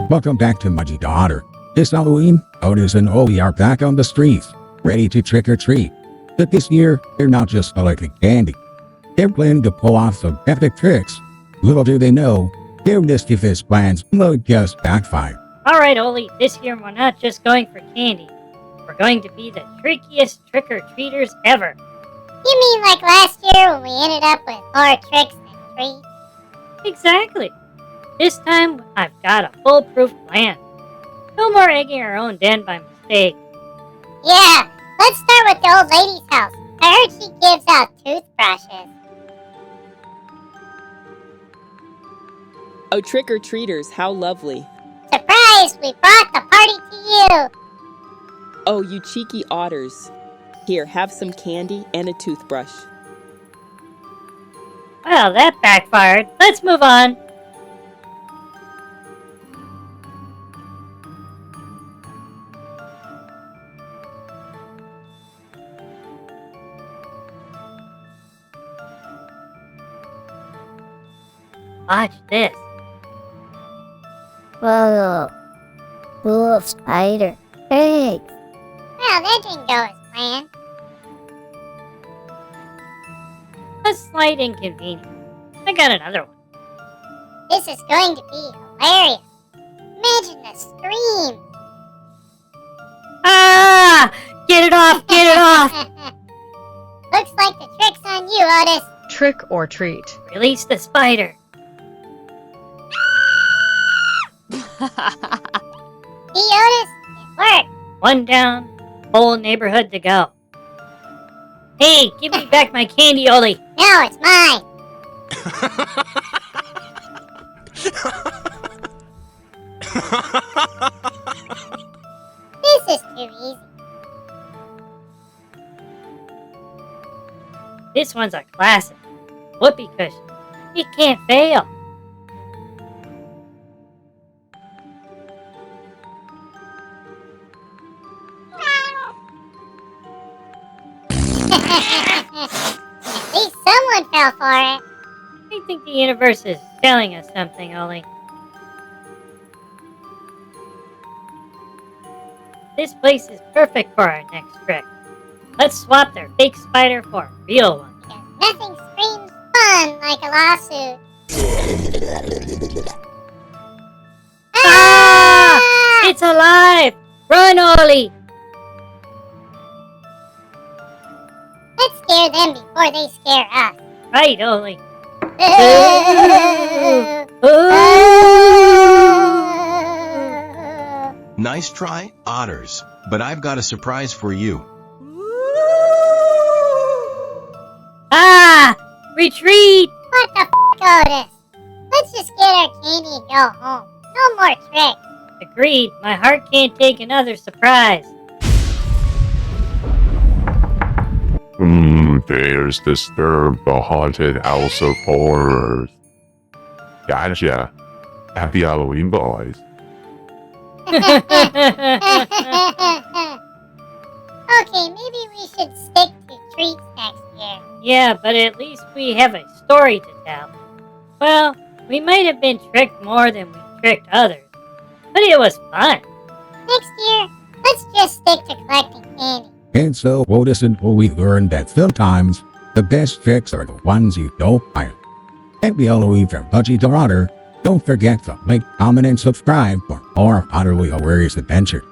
Welcome back to Mudgie DaOtter. This Halloween, Otis and Ollie are back on the streets, ready to trick or treat. But this year, they're not just collecting candy. They're planning to pull off some epic tricks. Little do they know, their mischievous plans will just backfire. Alright, Ollie, this year we're not just going for candy. We're going to be the trickiest trick-or-treaters ever. You mean like last year when we ended up with more tricks than treats? Exactly. This time, I've got a foolproof plan. No more egging our own den by mistake. Yeah, let's start with the old lady's house. I heard she gives out toothbrushes. Oh, trick-or-treaters, how lovely. Surprise! We brought the party to you! Oh, you cheeky otters. Here, have some candy and a toothbrush. Well, that backfired. Let's move on. Watch this. Whoa. Full of spider eggs. Well, that didn't go as planned. A slight inconvenience. I got another one. This is going to be hilarious. Imagine the scream. Ah! Get it off! Get it off! Looks like the trick's on you, Otis. Trick or treat. Release the spider. See, Otis? It worked. One down, whole neighborhood to go. Hey, give me back my candy, Ollie. No, it's mine. This is too easy. This one's a classic. Whoopee cushion. It can't fail. At least someone fell for it. I think the universe is telling us something, Ollie. This place is perfect for our next trick. Let's swap their fake spider for a real one. Because nothing screams fun like a lawsuit. Ah! It's alive! Run, Ollie! Let's scare them before they scare us. Right, Ollie. Nice try, otters, but I've got a surprise for you. Ah! Retreat! What the f***, Otis? Let's just get our candy and go home. No more tricks. Agreed. My heart can't take another surprise. There's Disturb the Haunted House of Horrors. Gotcha. Happy Halloween, boys. Okay, maybe we should stick to treats next year. Yeah, but at least we have a story to tell. Well, we might have been tricked more than we tricked others, but it was fun. Next year, let's just stick to collecting candy. And so Otis and Ollie learned that sometimes the best tricks are the ones you don't find. Happy Halloween from Mudgie DaOtter. Don't forget to like, comment, and subscribe for more Otterly hilarious adventures.